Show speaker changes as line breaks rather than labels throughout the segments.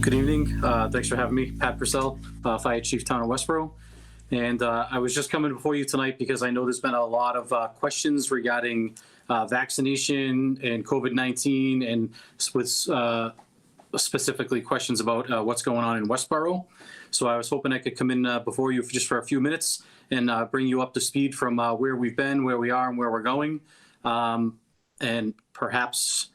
Good evening. Thanks for having me, Pat Purcell, Fire Chief, Town of Westborough. And I was just coming before you tonight because I know there's been a lot of questions regarding vaccination and COVID-19, and with specifically questions about what's going on in Westborough. So I was hoping I could come in before you just for a few minutes and bring you up to speed from where we've been, where we are, and where we're going. And perhaps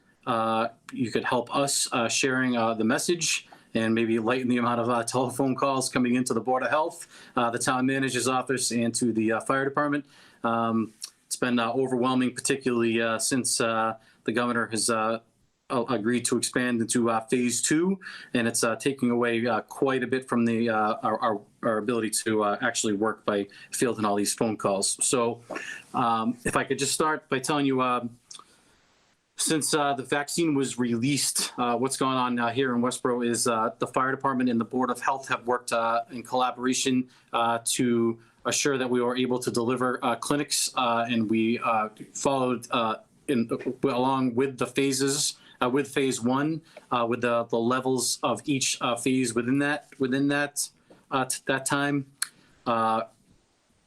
you could help us sharing the message and maybe lighten the amount of telephone calls coming into the Board of Health, the Town Manager's Office, and to the Fire Department. It's been overwhelming, particularly since the Governor has agreed to expand into Phase 2, and it's taking away quite a bit from the our ability to actually work by fielding all these phone calls. So if I could just start by telling you, since the vaccine was released, what's going on here in Westborough is the Fire Department and the Board of Health have worked in collaboration to assure that we were able to deliver clinics, and we followed along with the phases, with Phase 1, with the levels of each phase within that time.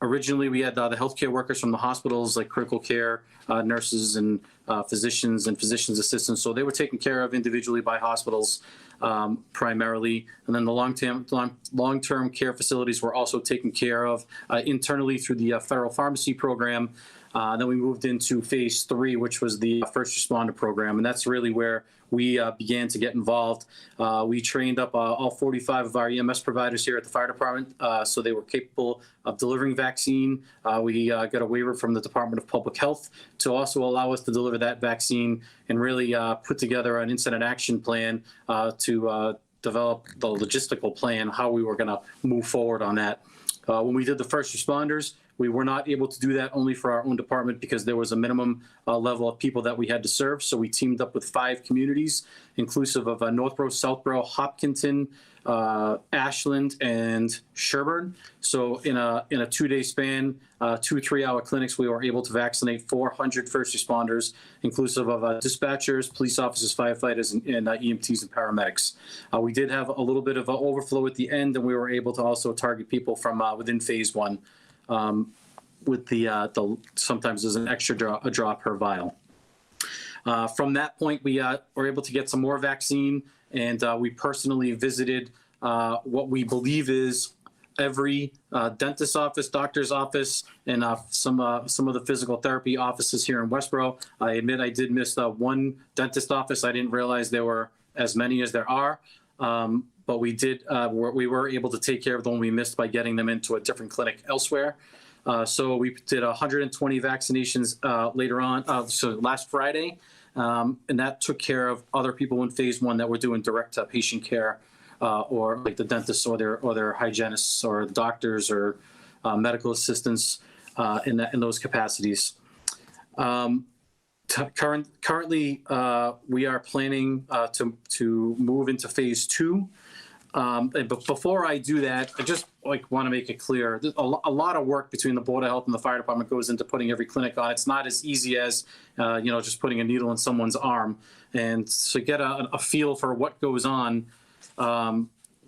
Originally, we had the healthcare workers from the hospitals, like critical care nurses and physicians and physician's assistants. So they were taken care of individually by hospitals primarily. And then the long-term care facilities were also taken care of internally through the federal pharmacy program. Then we moved into Phase 3, which was the first responder program. And that's really where we began to get involved. We trained up all 45 of our EMS providers here at the fire department, so they were capable of delivering vaccine. We got a waiver from the Department of Public Health to also allow us to deliver that vaccine, and really put together an incident action plan to develop the logistical plan, how we were going to move forward on that. When we did the first responders, we were not able to do that only for our own department because there was a minimum level of people that we had to serve. So we teamed up with 5 communities, inclusive of Northborough, Southborough, Hopkinton, Ashland, and Sherburne. So in a 2-day span, 2 3-hour clinics, we were able to vaccinate 400 first responders, inclusive of dispatchers, police officers, firefighters, and EMTs and paramedics. We did have a little bit of an overflow at the end, and we were able to also target people from within Phase 1. With the sometimes there's an extra draw per vial. From that point, we were able to get some more vaccine, and we personally visited what we believe is every dentist's office, doctor's office, and some of the physical therapy offices here in Westborough. I admit I did miss one dentist office. I didn't realize there were as many as there are. But we did. We were able to take care of the one we missed by getting them into a different clinic elsewhere. So we did 120 vaccinations later on, so last Friday, and that took care of other people in Phase 1 that were doing direct patient care, or like the dentists or their hygienists or doctors or medical assistants in those capacities. Currently, we are planning to move into Phase 2. But before I do that, I just want to make it clear, a lot of work between the Board of Health and the Fire Department goes into putting every clinic on. It's not as easy as just putting a needle in someone's arm. And to get a feel for what goes on,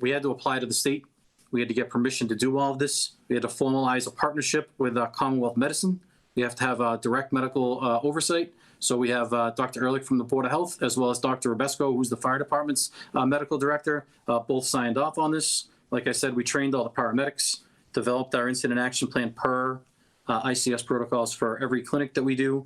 we had to apply to the state. We had to get permission to do all of this. We had to formalize a partnership with Commonwealth Medicine. We have to have direct medical oversight. So we have Dr. Ehrlich from the Board of Health, as well as Dr. Robesco, who's the fire department's medical director, both signed off on this. Like I said, we trained all the paramedics, developed our incident action plan per ICS protocols for every clinic that we do.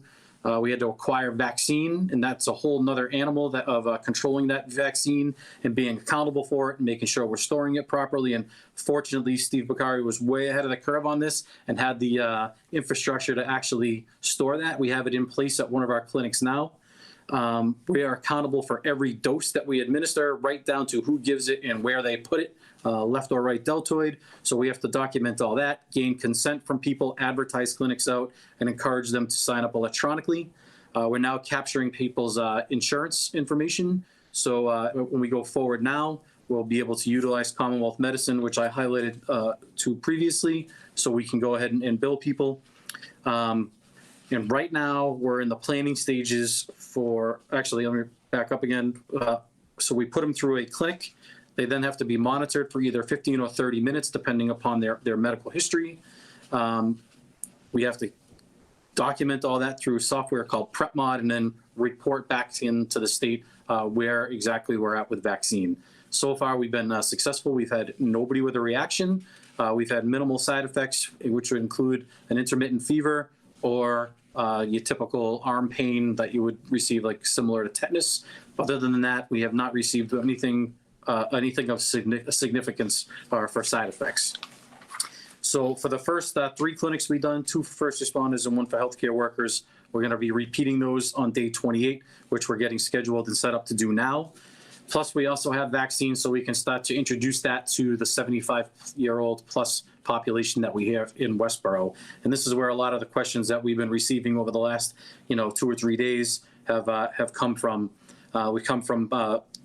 We had to acquire vaccine, and that's a whole nother animal of controlling that vaccine and being accountable for it and making sure we're storing it properly. And fortunately, Steve Bakari was way ahead of the curve on this and had the infrastructure to actually store that. We have it in place at one of our clinics now. We are accountable for every dose that we administer, right down to who gives it and where they put it, left or right deltoid. So we have to document all that, gain consent from people, advertise clinics out, and encourage them to sign up electronically. We're now capturing people's insurance information. So when we go forward now, we'll be able to utilize Commonwealth Medicine, which I highlighted to previously, so we can go ahead and bill people. And right now, we're in the planning stages for, actually, let me back up again. So we put them through a clinic. They then have to be monitored for either 15 or 30 minutes, depending upon their medical history. We have to document all that through software called PrepMod, and then report back into the state where exactly we're at with vaccine. So far, we've been successful. We've had nobody with a reaction. We've had minimal side effects, which would include an intermittent fever or your typical arm pain that you would receive, like similar to tetanus. Other than that, we have not received anything of significance for side effects. So for the first 3 clinics we've done, 2 for first responders and 1 for healthcare workers, we're going to be repeating those on day 28, which we're getting scheduled and set up to do now. Plus, we also have vaccines, so we can start to introduce that to the 75-year-old plus population that we have in Westborough. And this is where a lot of the questions that we've been receiving over the last, 2 or 3 days have come from. We come from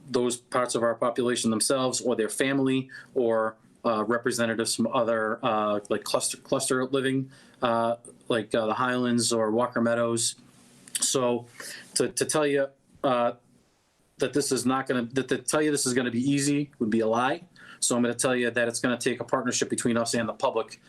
those parts of our population themselves, or their family, or representatives from other like cluster living, like the Highlands or Walker Meadows. So to tell you that this is not going to, to tell you this is going to be easy would be a lie. So I'm going to tell you that it's going to take a partnership between us and the public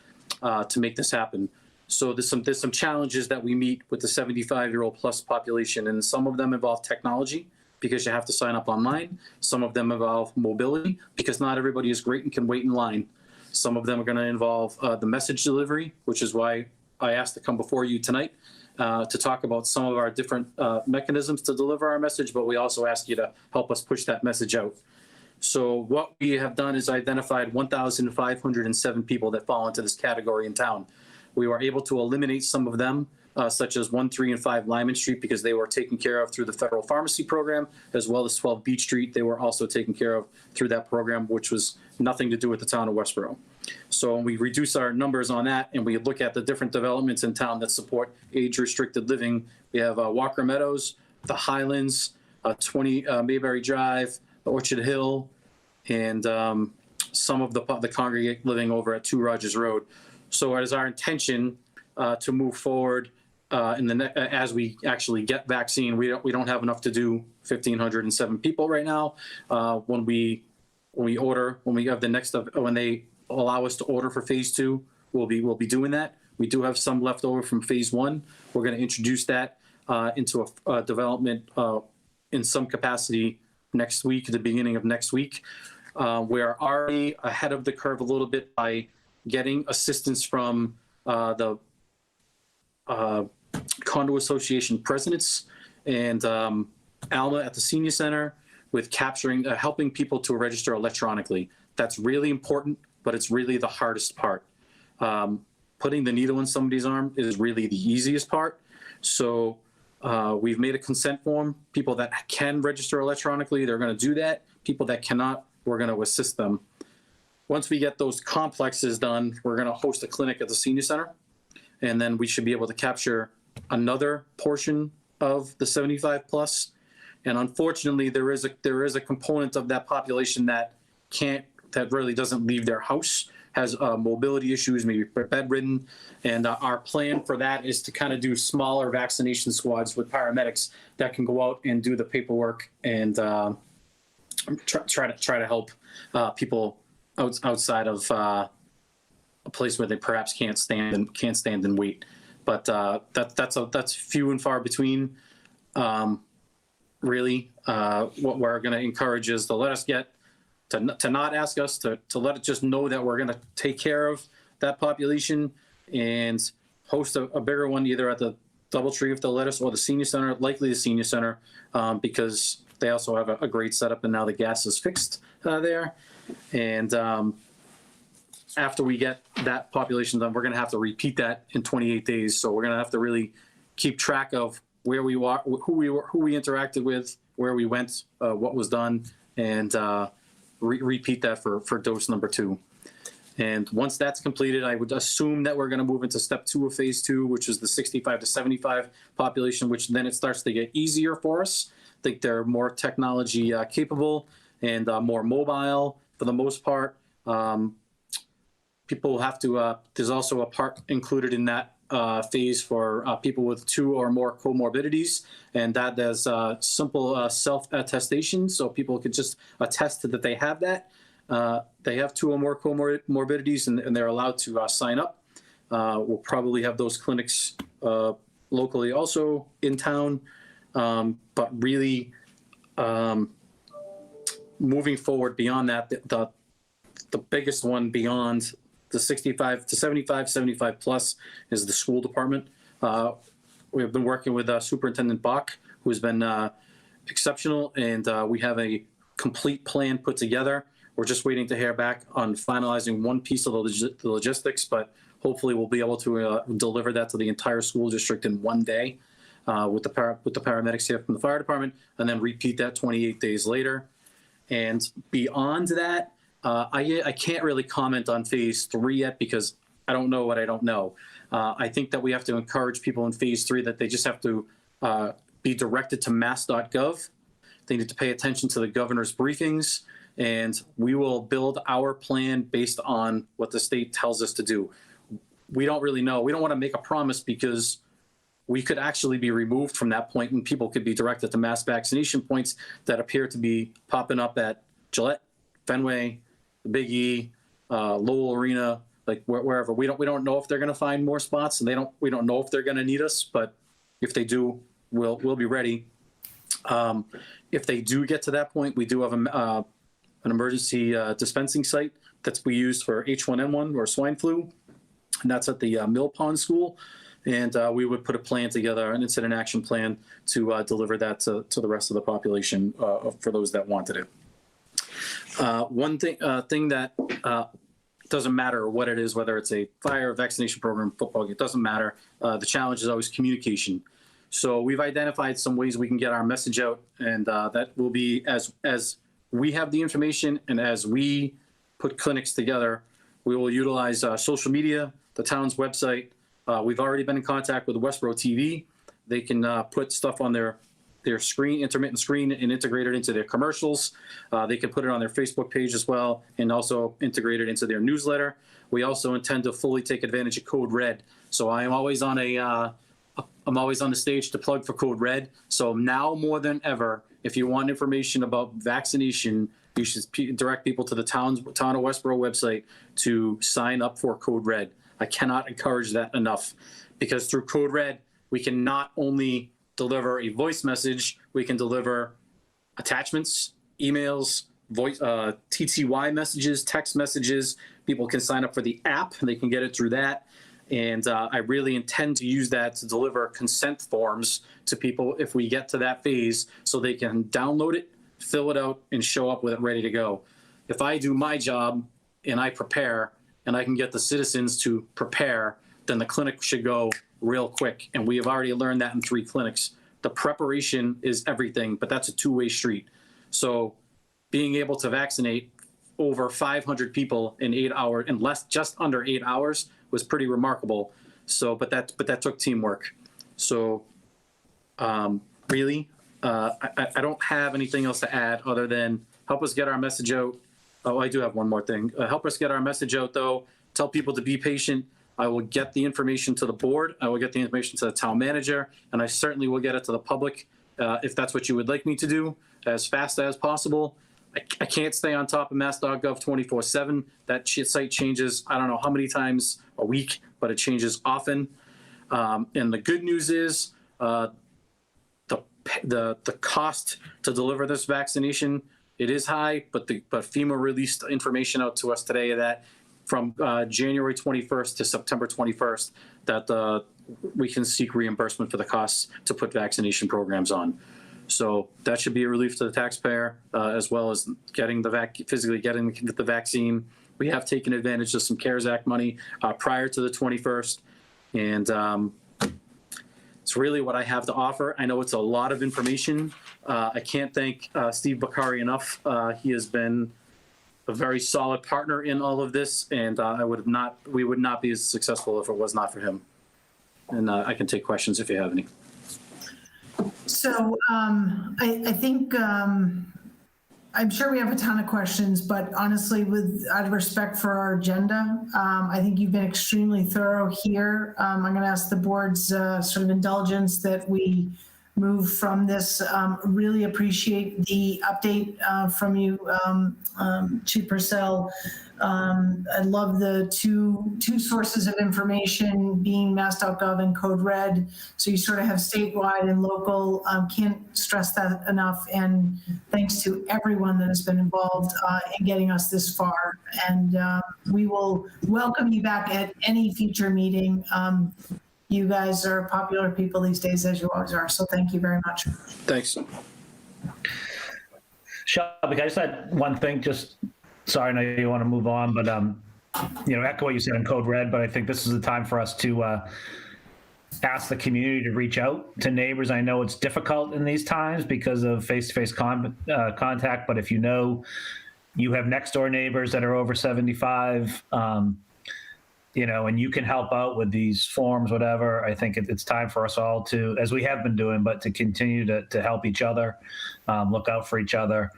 to make this happen. So there's some challenges that we meet with the 75-year-old plus population, and some of them involve technology, because you have to sign up online. Some of them involve mobility, because not everybody is great and can wait in line. Some of them are going to involve the message delivery, which is why I asked to come before you tonight to talk about some of our different mechanisms to deliver our message, but we also ask you to help us push that message out. So what we have done is identified 1,507 people that fall into this category in town. We were able to eliminate some of them, such as 1, 3, and 5 Lyman Street, because they were taken care of through the federal pharmacy program, as well as 12 Beach Street. They were also taken care of through that program, which was nothing to do with the town of Westborough. So we reduce our numbers on that, and we look at the different developments in town that support age-restricted living. We have Walker Meadows, the Highlands, 20 Mayberry Drive, Orchard Hill, and some of the congregate living over at 2 Rogers Road. So it is our intention to move forward as we actually get vaccine. We don't have enough to do 1,507 people right now. When we have the next when they allow us to order for phase 2, we'll be doing that. We do have some left over from phase 1. We're going to introduce that into a development in some capacity next week, at the beginning of next week. We are already ahead of the curve a little bit by getting assistance from the Condo Association presidents and Alma at the Senior Center with capturing, helping people to register electronically. That's really important, but it's really the hardest part. Putting the needle in somebody's arm is really the easiest part. So we've made a consent form. People that can register electronically, they're going to do that. People that cannot, we're going to assist them. Once we get those complexes done, we're going to host a clinic at the Senior Center, and then we should be able to capture another portion of the 75 plus. And unfortunately, there is a component of that population that really doesn't leave their house, has mobility issues, maybe bedridden. And our plan for that is to kind of do smaller vaccination squads with paramedics that can go out and do the paperwork and try to help people outside of a place where they perhaps can't stand and wait. But that's few and far between. Really, what we're going to encourage is to let us to not ask us, to let it just know that we're going to take care of that population and host a bigger one, either at the DoubleTree if they'll let us, or the Senior Center, likely the Senior Center, because they also have a great setup, and now the gas is fixed there. And after we get that population done, we're going to have to repeat that in 28 days. So we're going to have to really keep track of where we were, who we interacted with, where we went, what was done, and repeat that for dose number 2. And once that's completed, I would assume that we're going to move into step 2 of phase 2, which is the 65 to 75 population, which then it starts to get easier for us. I think they're more technology capable and more mobile for the most part. People have to, there's also a part included in that phase for people with 2 or more comorbidities, and that there's simple self-attestation, so people could just attest that they have that. They have 2 or more comorbidities, and they're allowed to sign up. We'll probably have those clinics locally also in town, but really moving forward beyond that, the biggest one beyond the 65 to 75 plus is the school department. We've been working with Superintendent Bach, who's been exceptional, and we have a complete plan put together. We're just waiting to hear back on finalizing one piece of the logistics, but hopefully we'll be able to deliver that to the entire school district in one day with the paramedics here from the fire department, and then repeat that 28 days later. And beyond that, I can't really comment on phase 3 yet because I don't know what I don't know. I think that we have to encourage people in phase 3 that they just have to be directed to mass.gov. They need to pay attention to the governor's briefings, and we will build our plan based on what the state tells us to do. We don't really know. We don't want to make a promise because we could actually be removed from that point and people could be directed to mass vaccination points that appear to be popping up at Gillette, Fenway, the Big E, Lowell Arena, like wherever. We don't know if they're going to find more spots, and we don't know if they're going to need us, but if they do, we'll be ready. If they do get to that point, we do have an emergency dispensing site that's we use for H1N1 or swine flu, and that's at the Mill Pond School. And we would put a plan together, an incident action plan to deliver that to the rest of the population for those that wanted it. One thing that doesn't matter what it is, whether it's a fire, vaccination program, football, it doesn't matter. The challenge is always communication. So we've identified some ways we can get our message out, and that will be as we have the information and as we put clinics together, we will utilize social media, the town's website. We've already been in contact with Westborough TV. They can put stuff on their screen, intermittent screen, and integrate it into their commercials. They can put it on their Facebook page as well, and also integrate it into their newsletter. We also intend to fully take advantage of CodeRED. So I'm always on the stage to plug for CodeRED. So now more than ever, if you want information about vaccination, you should direct people to the town of Westborough website to sign up for CodeRED. I cannot encourage that enough, because through CodeRED, we can not only deliver a voice message, we can deliver attachments, emails, voice, TTY messages, text messages. People can sign up for the app, and they can get it through that. And I really intend to use that to deliver consent forms to people if we get to that phase, so they can download it, fill it out, and show up with it ready to go. If I do my job and I prepare, and I can get the citizens to prepare, then the clinic should go real quick. And we have already learned that in 3 clinics. The preparation is everything, but that's a two-way street. So being able to vaccinate over 500 people in 8 hours, in just under 8 hours, was pretty remarkable. So, but that took teamwork. So really, I don't have anything else to add other than help us get our message out. Oh, I do have one more thing. Help us get our message out, though. Tell people to be patient. I will get the information to the board. I will get the information to the town manager, and I certainly will get it to the public if that's what you would like me to do, as fast as possible. I can't stay on top of mass.gov 24/7. That site changes, I don't know how many times a week, but it changes often. And the good news is the cost to deliver this vaccination, it is high, but FEMA released information out to us today that from January 21st to September 21st, that we can seek reimbursement for the costs to put vaccination programs on. So that should be a relief to the taxpayer, as well as physically getting the vaccine. We have taken advantage of some CARES Act money prior to the 21st, and it's really what I have to offer. I know it's a lot of information. I can't thank Steve Bakari enough. He has been a very solid partner in all of this, and we would not be as successful if it was not for him. And I can take questions if you have any.
So I think I'm sure we have a ton of questions, but honestly, out of respect for our agenda, I think you've been extremely thorough here. I'm going to ask the board's sort of indulgence that we move from this. Really appreciate the update from you, Chief Purcell. I love the two sources of information being mass.gov and CodeRED. So you sort of have statewide and local. Can't stress that enough. And thanks to everyone that has been involved in getting us this far. And we will welcome you back at any future meeting. You guys are popular people these days, as you always are. So thank you very much.
Thanks.
Shelby, I just had one thing, sorry, I know you want to move on, but echo what you said on CodeRED, but I think this is the time for us to ask the community to reach out to neighbors. I know it's difficult in these times because of face-to-face contact, but if you have next door neighbors that are over 75, and you can help out with these forms, whatever, I think it's time for us all to, as we have been doing, but to continue to help each other, look out for each other.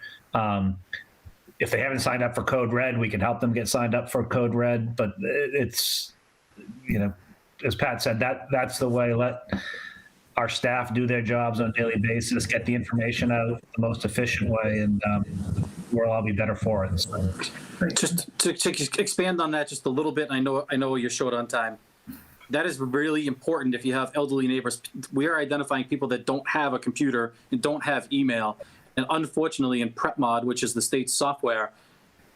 If they haven't signed up for CodeRED, we can help them get signed up for CodeRED, but it's, as Pat said, that's the way. Let our staff do their jobs on a daily basis, get the information out the most efficient way, and we'll all be better for it. So.
Just to expand on that just a little bit, I know you're short on time. That is really important if you have elderly neighbors. We are identifying people that don't have a computer and don't have email. And unfortunately, in PrepMod, which is the state's software,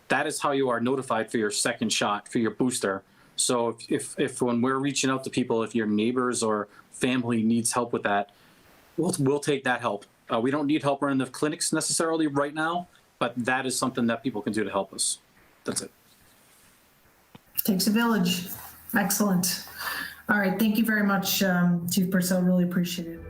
that is how you are notified for your second shot, for your booster. So if when we're reaching out to people, if your neighbors or family needs help with that, we'll take that help. We don't need help running the clinics necessarily right now, but that is something that people can do to help us. That's it.
Takes a village. Excellent. All right. Thank you very much, Chief Purcell. Really appreciate it.